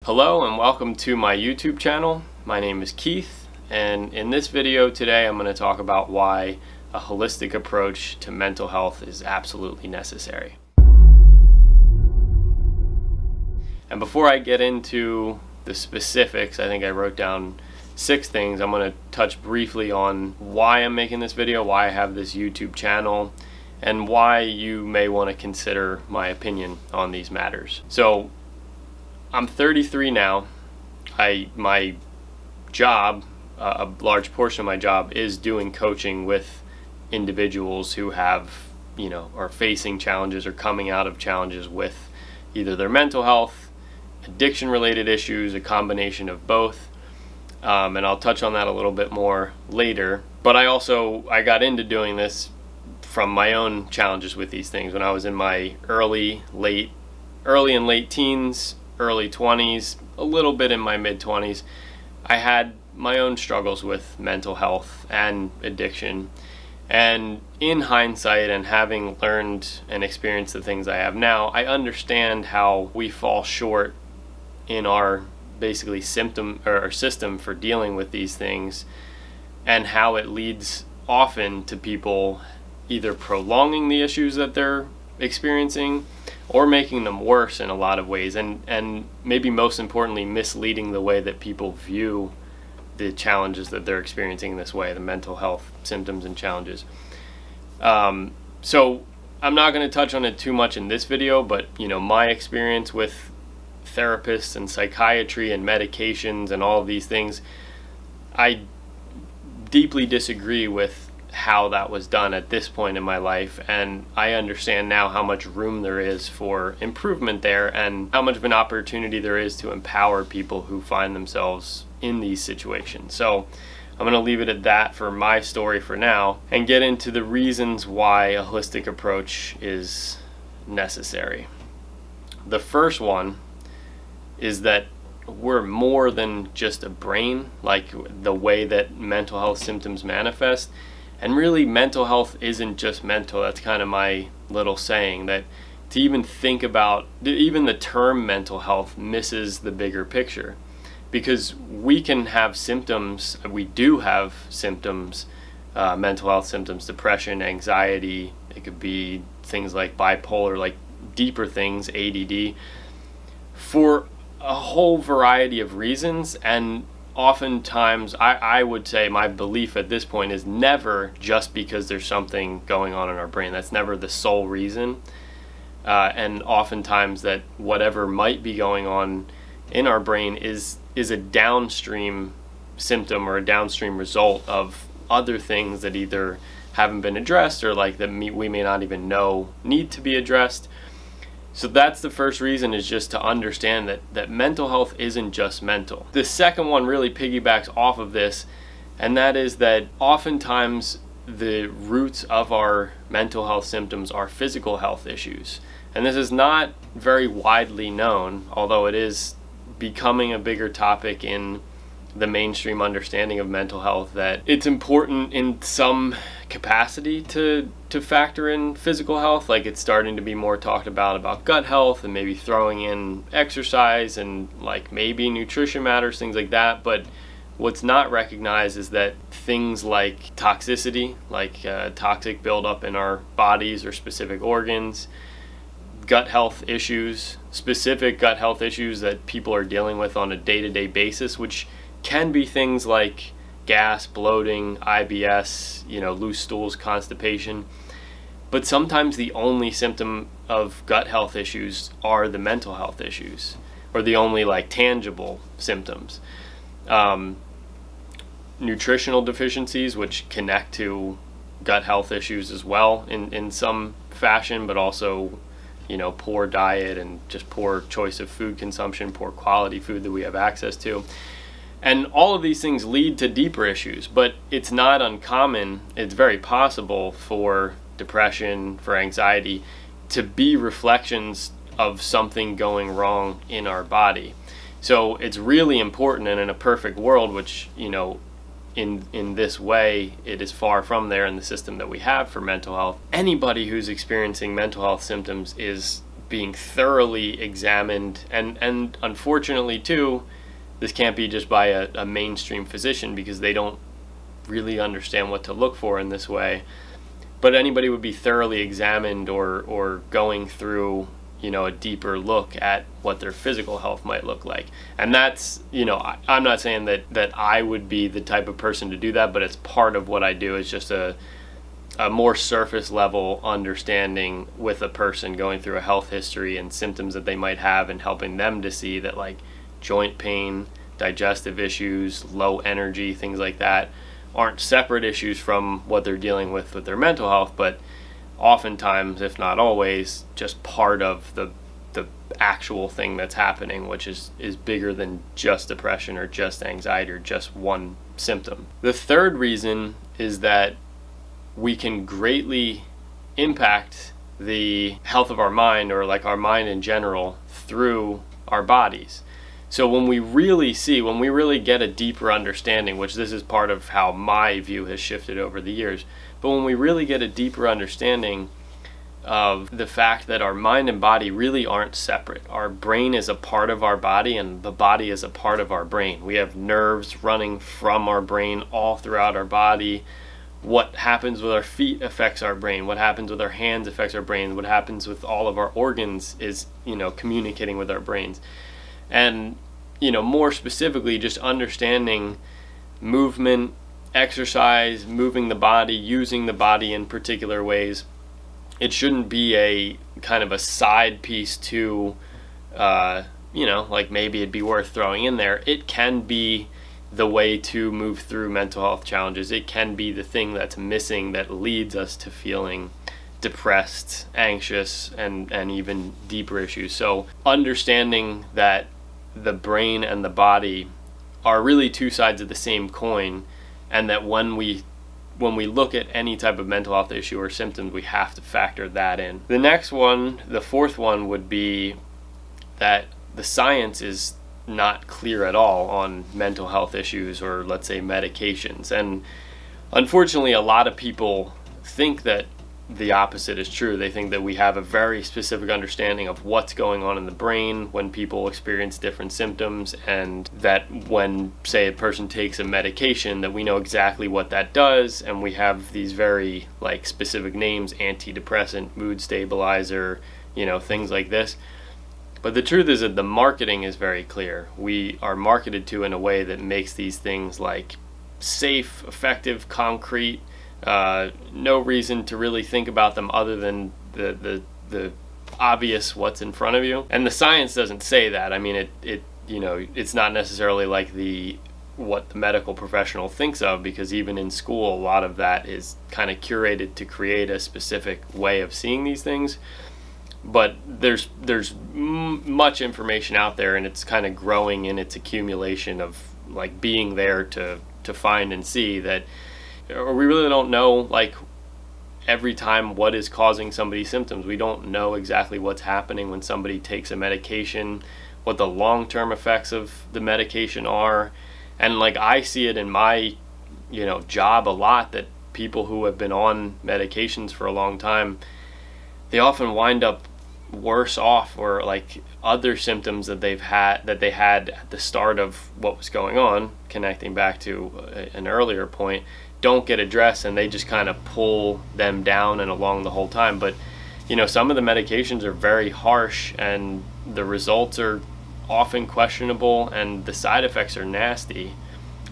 Hello and welcome to my YouTube channel. My name is Keith, and in this video today I'm going to talk about why a holistic approach to mental health is absolutely necessary. And before I get into the specifics, I think I wrote down 6 things. I'm going to touch briefly on why I'm making this video, why I have this YouTube channel, and why you may want to consider my opinion on these matters. So I'm 33 now. My job, a large portion of my job is doing coaching with individuals who have, are facing challenges or coming out of challenges with either their mental health, addiction related issues, a combination of both. And I'll touch on that a little bit more later. But I got into doing this from my own challenges with these things when I was in my early and late teens, early 20s, a little bit in my mid 20s. I had my own struggles with mental health and addiction. And in hindsight, and having learned and experienced the things I have now, I understand how we fall short in our basically system for dealing with these things, and how it leads often to people either prolonging the issues that they're experiencing or making them worse in a lot of ways, and maybe most importantly, misleading the way that people view the challenges that they're experiencing this way, the mental health symptoms and challenges. So I'm not going to touch on it too much in this video, but my experience with therapists and psychiatry and medications and all of these things, I deeply disagree with how that was done at this point in my life, and I understand now how much room there is for improvement there and how much of an opportunity there is to empower people who find themselves in these situations. So I'm going to leave it at that for my story for now and get into the reasons why a holistic approach is necessary. The first one is that we're more than just a brain, like the way that mental health symptoms manifest. And really, mental health isn't just mental. That's kind of my little saying, that to even think about, even the term mental health misses the bigger picture. Because we can have symptoms, we do have symptoms, mental health symptoms, depression, anxiety, it could be things like bipolar, like deeper things, ADD, for a whole variety of reasons. And oftentimes, I would say my belief at this point is never just because there's something going on in our brain. That's never the sole reason. And oftentimes that whatever might be going on in our brain is a downstream symptom or a downstream result of other things that either haven't been addressed or like that we may not even know need to be addressed. So that's the first reason, is just to understand that mental health isn't just mental. The second one really piggybacks off of this, and that is that oftentimes the roots of our mental health symptoms are physical health issues. And this is not very widely known, although it is becoming a bigger topic in the mainstream understanding of mental health, that it's important in some capacity to factor in physical health. Like, it's starting to be more talked about gut health, and maybe throwing in exercise and like maybe nutrition matters, things like that. But what's not recognized is that things like toxicity, like toxic buildup in our bodies or specific organs, gut health issues, specific gut health issues that people are dealing with on a day-to-day basis, which can be things like gas, bloating, IBS, loose stools, constipation. But sometimes the only symptom of gut health issues are the mental health issues, or the only like tangible symptoms. Nutritional deficiencies, which connect to gut health issues as well in some fashion, but also poor diet and just poor choice of food consumption, poor quality food that we have access to. And all of these things lead to deeper issues, but it's not uncommon, it's very possible for depression, for anxiety, to be reflections of something going wrong in our body. So it's really important, and in a perfect world, which, in this way, it is far from there in the system that we have for mental health, anybody who's experiencing mental health symptoms is being thoroughly examined, and unfortunately too, this can't be just by a mainstream physician, because they don't really understand what to look for in this way. But anybody would be thoroughly examined, or going through, you know, a deeper look at what their physical health might look like. And that's, you know, I'm not saying that I would be the type of person to do that, but it's part of what I do. Is just a more surface level understanding with a person, going through a health history and symptoms that they might have, and helping them to see that, like, joint pain, digestive issues, low energy, things like that aren't separate issues from what they're dealing with their mental health, but oftentimes, if not always, just part of the actual thing that's happening, which is bigger than just depression or just anxiety or just one symptom. The third reason is that we can greatly impact the health of our mind, or like our mind in general, through our bodies. So when we really get a deeper understanding, which this is part of how my view has shifted over the years, but when we really get a deeper understanding of the fact that our mind and body really aren't separate. Our brain is a part of our body, and the body is a part of our brain. We have nerves running from our brain all throughout our body. What happens with our feet affects our brain. What happens with our hands affects our brain. What happens with all of our organs is, you know, communicating with our brains. And, you know, more specifically, just understanding movement, exercise, moving the body, using the body in particular ways. It shouldn't be a kind of a side piece to, you know, like maybe it'd be worth throwing in there. It can be the way to move through mental health challenges. It can be the thing that's missing that leads us to feeling depressed, anxious, and even deeper issues. So understanding that the brain and the body are really two sides of the same coin, and that when we look at any type of mental health issue or symptoms, we have to factor that in. The next one, the fourth one, would be that the science is not clear at all on mental health issues, or let's say medications. And unfortunately, a lot of people think that the opposite is true. They think that we have a very specific understanding of what's going on in the brain when people experience different symptoms, and that when, say, a person takes a medication, that we know exactly what that does, and we have these very, like, specific names: antidepressant, mood stabilizer, you know, things like this. But the truth is that the marketing is very clear. We are marketed to in a way that makes these things like safe, effective, concrete. No reason to really think about them other than the obvious what's in front of you. And the science doesn't say that. I mean, it you know, it's not necessarily like what the medical professional thinks of, because even in school, a lot of that is kind of curated to create a specific way of seeing these things. But there's much information out there, and it's kind of growing in its accumulation of, like, being there to find and see that, or we really don't know, like, every time what is causing somebody's symptoms. We don't know exactly what's happening when somebody takes a medication, what the long-term effects of the medication are. And, like, I see it in my, you know, job a lot, that people who have been on medications for a long time, they often wind up worse off, or like other symptoms that they had at the start of what was going on, connecting back to an earlier point, don't get addressed, and they just kind of pull them down and along the whole time. But, you know, some of the medications are very harsh, and the results are often questionable, and the side effects are nasty.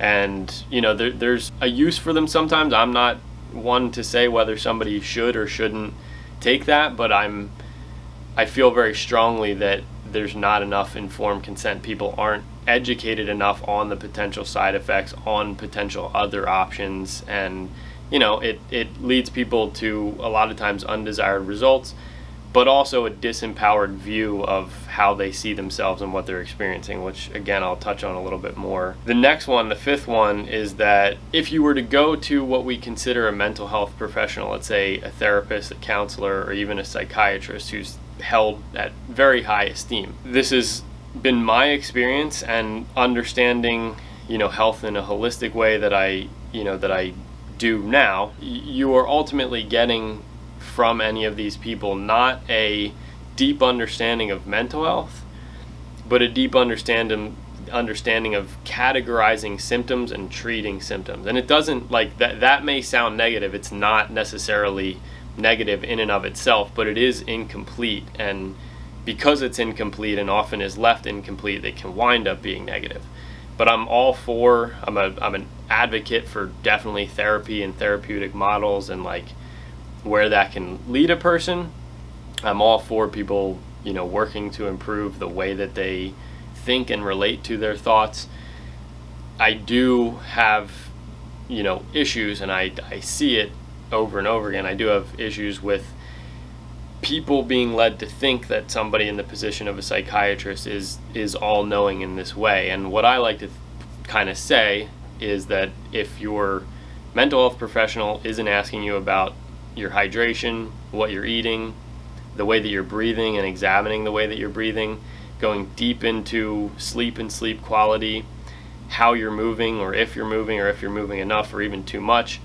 And, you know, there's a use for them sometimes. I'm not one to say whether somebody should or shouldn't take that, but I feel very strongly that there's not enough informed consent. People aren't educated enough on the potential side effects, on potential other options, and, you know, it leads people to a lot of times undesired results, but also a disempowered view of how they see themselves and what they're experiencing, which again I'll touch on a little bit more. The next one, the fifth one, is that if you were to go to what we consider a mental health professional, let's say a therapist, a counselor, or even a psychiatrist who's held at very high esteem, this has been my experience, and understanding, you know, health in a holistic way that I do now, you are ultimately getting from any of these people not a deep understanding of mental health, but a deep understanding of categorizing symptoms and treating symptoms. And it doesn't, like, that may sound negative. It's not necessarily negative in and of itself, but it is incomplete, and because it's incomplete and often is left incomplete, it can wind up being negative. But I'm an advocate for definitely therapy and therapeutic models, and like where that can lead a person. I'm all for people, working to improve the way that they think and relate to their thoughts. I do have, issues, and I see it over and over again. I do have issues with people being led to think that somebody in the position of a psychiatrist is all-knowing in this way. And what I like to kind of say is that if your mental health professional isn't asking you about your hydration, what you're eating, the way that you're breathing, and examining the way that you're breathing, going deep into sleep and sleep quality, how you're moving, or if you're moving enough or even too much,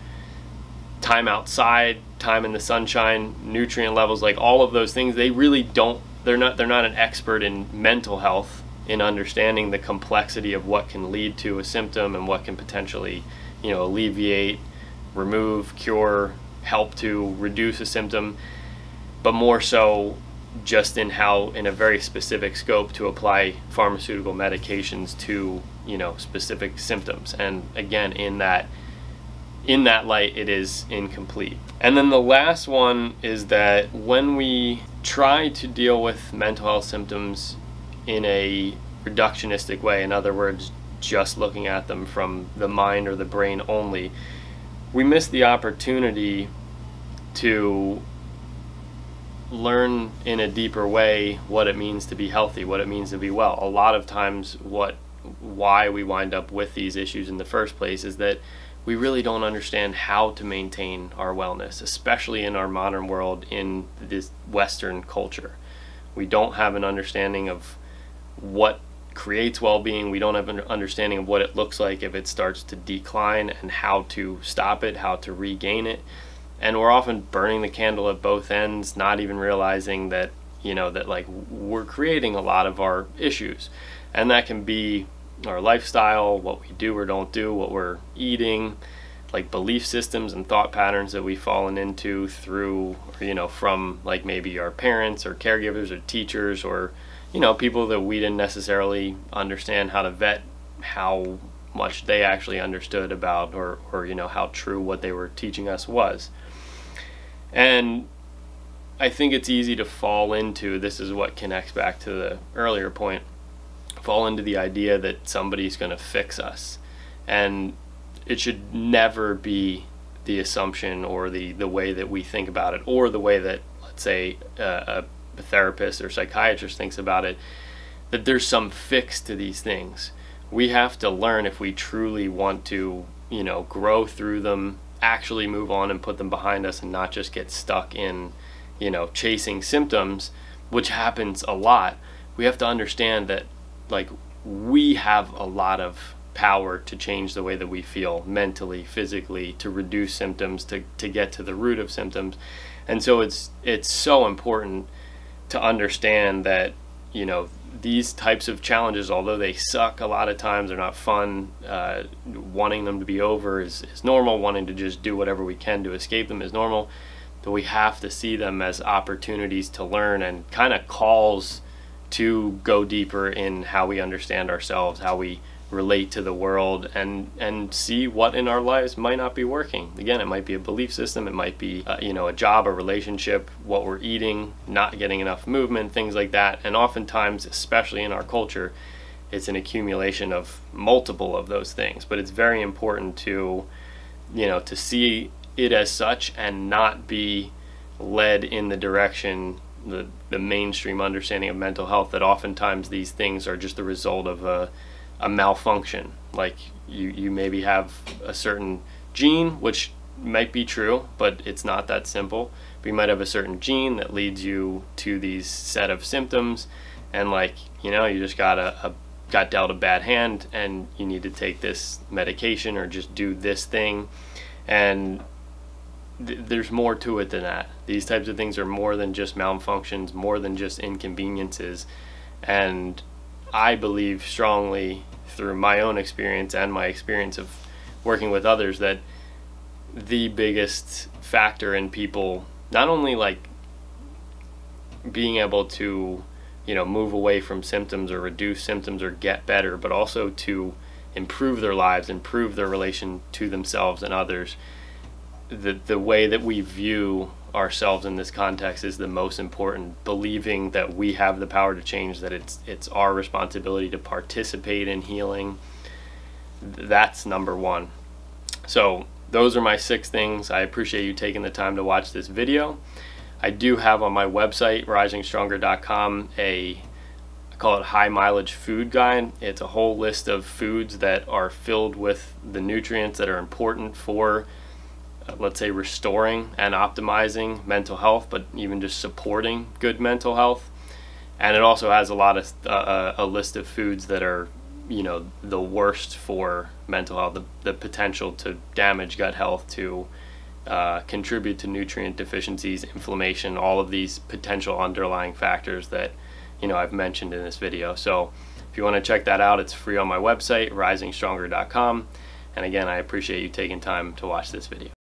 time outside, time in the sunshine, nutrient levels, like all of those things, they really don't, they're not an expert in mental health, in understanding the complexity of what can lead to a symptom and what can potentially, alleviate, remove, cure, help to reduce a symptom, but more so just in a very specific scope to apply pharmaceutical medications to, specific symptoms. And again, in that light, it is incomplete. And then the last one is that when we try to deal with mental health symptoms in a reductionistic way, in other words, just looking at them from the mind or the brain only, we miss the opportunity to learn in a deeper way what it means to be healthy, what it means to be well. A lot of times why we wind up with these issues in the first place is that we really don't understand how to maintain our wellness, especially in our modern world, in this Western culture. We don't have an understanding of what creates well-being. We don't have an understanding of what it looks like if it starts to decline, and how to stop it, how to regain it. And we're often burning the candle at both ends, not even realizing that, that like we're creating a lot of our issues. And that can be our lifestyle, what we do or don't do, what we're eating, like belief systems and thought patterns that we've fallen into through, from like maybe our parents or caregivers or teachers, or, people that we didn't necessarily understand how to vet how much they actually understood about, or how true what they were teaching us was. And I think it's easy to fall into, this is what connects back to the earlier point, fall into the idea that somebody's going to fix us. And it should never be the assumption or the way that we think about it, or the way that, let's say, a therapist or psychiatrist thinks about it, that there's some fix to these things. We have to learn, if we truly want to, grow through them, actually move on and put them behind us, and not just get stuck in, chasing symptoms, which happens a lot. We have to understand that, like, we have a lot of power to change the way that we feel mentally, physically, to reduce symptoms, to get to the root of symptoms. And so it's so important to understand that, these types of challenges, although they suck a lot of times, they're not fun, wanting them to be over is normal, wanting to just do whatever we can to escape them is normal, but we have to see them as opportunities to learn, and kind of calls to go deeper in how we understand ourselves, how we relate to the world, and see what in our lives might not be working. Again, it might be a belief system, it might be a job, a relationship, what we're eating, not getting enough movement, things like that. And oftentimes, especially in our culture, it's an accumulation of multiple of those things. But it's very important to to see it as such, and not be led in the direction, the mainstream understanding of mental health, that oftentimes these things are just the result of a malfunction. Like you maybe have a certain gene, which might be true, but it's not that simple. But you might have a certain gene that leads you to these set of symptoms, and you just got dealt a bad hand, and you need to take this medication or just do this thing. And there's more to it than that. These types of things are more than just malfunctions, more than just inconveniences. And I believe strongly through my own experience and my experience of working with others that the biggest factor in people not only like being able to, you know, move away from symptoms or reduce symptoms or get better, but also to improve their lives, improve their relation to themselves and others. The way that we view ourselves in this context is the most important. Believing that we have the power to change, that it's our responsibility to participate in healing. That's number one. So those are my 6 things. I appreciate you taking the time to watch this video. I do have on my website, risingstronger.com, I call it high mileage food guide. It's a whole list of foods that are filled with the nutrients that are important for, let's say, restoring and optimizing mental health, but even just supporting good mental health. And it also has a lot of a list of foods that are, you know, the worst for mental health, the potential to damage gut health, to contribute to nutrient deficiencies, inflammation, all of these potential underlying factors that, you know, I've mentioned in this video. So if you want to check that out, it's free on my website, risingstronger.com. And again, I appreciate you taking time to watch this video.